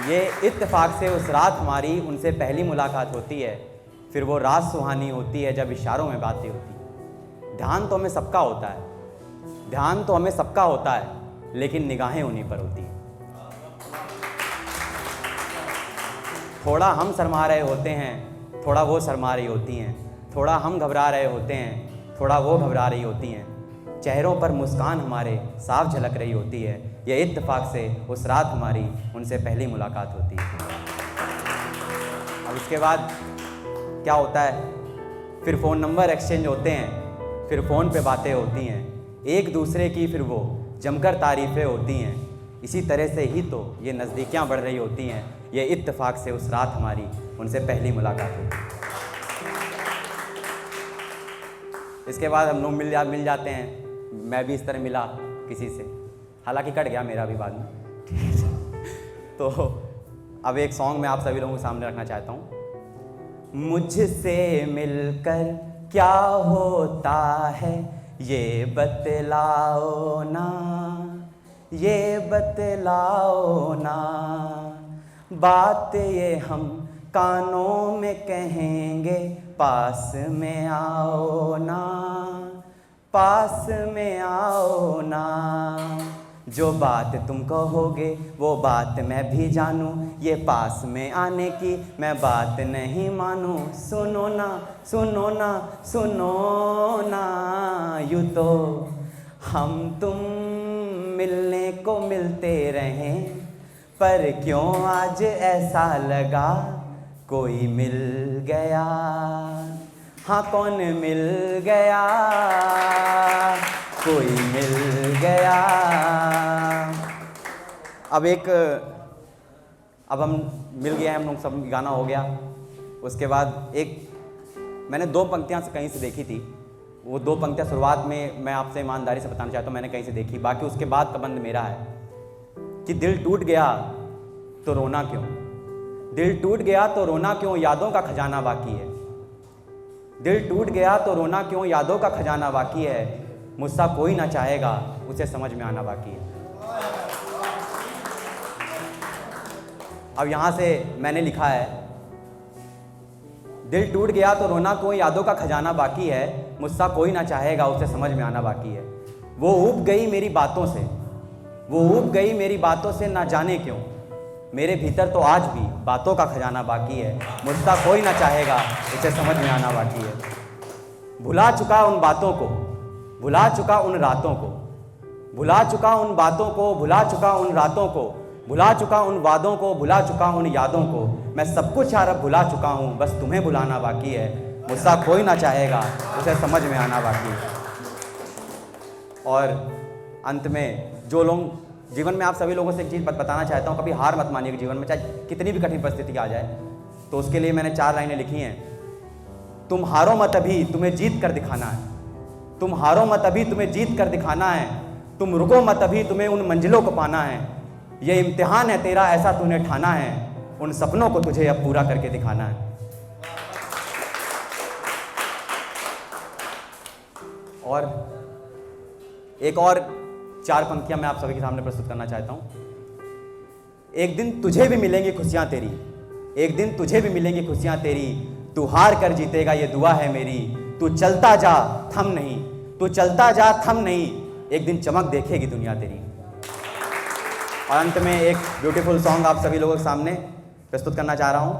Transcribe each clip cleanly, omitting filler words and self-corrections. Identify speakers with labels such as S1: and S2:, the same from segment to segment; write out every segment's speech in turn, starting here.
S1: ये इत्तेफाक से उस रात हमारी उनसे पहली मुलाकात होती है, फिर वो रात सुहानी होती है जब इशारों में बातें होती हैं। ध्यान तो हमें सबका होता है, ध्यान तो हमें सबका होता है, लेकिन निगाहें उन्हीं पर होती हैं। थोड़ा हम शर्मा रहे होते हैं, थोड़ा वो शर्मा रही होती हैं, थोड़ा हम घबरा रहे होते हैं, थोड़ा वो घबरा रही होती हैं। चेहरों पर मुस्कान हमारे साफ झलक रही होती है। ये इत्तेफाक से उस रात हमारी उनसे पहली मुलाकात होती है। अब इसके बाद क्या होता है, फिर फ़ोन नंबर एक्सचेंज होते हैं, फिर फ़ोन पे बातें होती हैं एक दूसरे की, फिर वो जमकर तारीफ़ें होती हैं। इसी तरह से ही तो ये नज़दीकियाँ बढ़ रही होती हैं। ये इत्तेफाक से उस रात हमारी उनसे पहली मुलाकात होती है। इसके बाद हम लोग मिल जाते हैं। मैं भी इस तरह मिला किसी से, हालांकि कट गया मेरा भी बाद में। तो अब एक सॉन्ग मैं आप सभी लोगों के सामने रखना चाहता हूँ। मुझसे मिलकर क्या होता है ये बतलाओ ना, ये बतलाओ ना। बात ये हम कानों में कहेंगे, पास में आओ ना, पास में आओ ना। जो बात तुम कहोगे वो बात मैं भी जानूं, ये पास में आने की मैं बात नहीं मानूं। सुनो ना, सुनो ना, सुनो ना। यूँ तो हम तुम मिलने को मिलते रहें, पर क्यों आज ऐसा लगा कोई मिल गया। हाँ, कौन मिल गया, कोई मिल गया। अब हम मिल गए हैं, हम लोग सब, गाना हो गया। उसके बाद मैंने 2 पंक्तियाँ से कहीं से देखी थी। वो 2 पंक्तियाँ शुरुआत में मैं आपसे ईमानदारी से बताना चाहता हूँ, मैंने कहीं से देखी। बाकी उसके बाद का बंद मेरा है कि दिल टूट गया तो रोना क्यों, दिल टूट गया तो रोना क्यों, यादों का खजाना बाकी है। दिल टूट गया तो रोना क्यों, यादों का खजाना बाकी है। मुझसा कोई ना चाहेगा, उसे समझ में आना बाकी है। अब यहाँ से मैंने लिखा है, दिल टूट गया तो रोना क्यों, यादों का खजाना बाकी है। मुझसा कोई ना चाहेगा, उसे समझ में आना बाकी है। वो ऊब गई मेरी बातों से, वो ऊब गई मेरी बातों से, ना जाने क्यों मेरे भीतर तो आज भी बातों का खजाना बाकी है। मुझसा कोई ना चाहेगा, उसे समझ में आना बाकी है। भुला चुका उन बातों को, भुला चुका उन रातों को, भुला चुका उन बातों को, भुला चुका उन रातों को, भुला चुका उन वादों को, भुला चुका उन यादों को। मैं सब कुछ यार अब भुला चुका हूँ, बस तुम्हें भुलाना बाकी है। मुझसा कोई ना चाहेगा, उसे समझ में आना बाकी है। और अंत में जो लोग जीवन में, आप सभी लोगों से एक चीज़ बताना चाहता हूँ, कभी हार मत मानिए जीवन में, चाहे कितनी भी कठिन परिस्थिति आ जाए। तो उसके लिए मैंने 4 लाइनें लिखी हैं। तुम हारो मत अभी, तुम्हें जीत कर दिखाना है। तुम हारो मत अभी, तुम्हें जीत कर दिखाना है। तुम रुको मत अभी, तुम्हें उन मंजिलों को पाना है। ये इम्तिहान है तेरा, ऐसा तूने ठाना है। उन सपनों को तुझे अब पूरा करके दिखाना है। और एक और 4 पंक्तियां मैं आप सभी के सामने प्रस्तुत करना चाहता हूं। एक दिन तुझे भी मिलेंगी खुशियां तेरी, एक दिन तुझे भी मिलेंगी खुशियां तेरी। तू हार कर जीतेगा, ये दुआ है मेरी। तू चलता जा, थम नहीं, तू चलता जा, थम नहीं। एक दिन चमक देखेगी दुनिया तेरी। और अंत में एक ब्यूटीफुल सॉन्ग आप सभी लोगों के सामने प्रस्तुत करना चाह रहा हूं।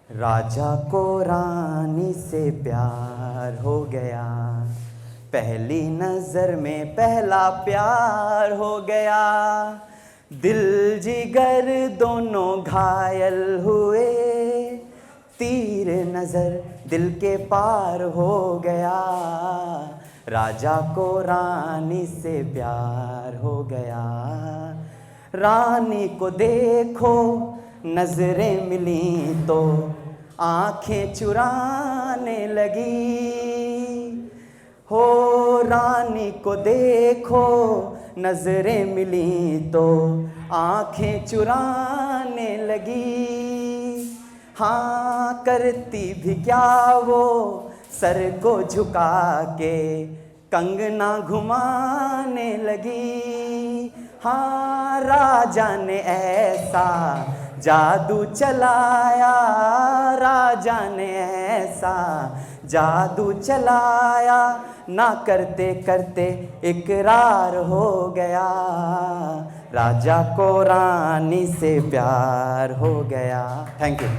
S1: राजा को रानी से प्यार हो गया, पहली नजर में पहला प्यार हो गया। दिल जिगर दोनों घायल हुए, तीर नजर दिल के पार हो गया। राजा को रानी से प्यार हो गया। रानी को देखो नजरें मिली तो आंखें चुराने लगी। हो रानी को देखो नजरें मिली तो आंखें चुराने लगी। हाँ करती भी क्या वो सर को झुका के कंगना घुमाने लगी। हाँ राजा ने ऐसा जादू चलाया, राजा ने ऐसा जादू चलाया, ना करते करते इकरार हो गया, राजा को रानी से प्यार हो गया। Thank you.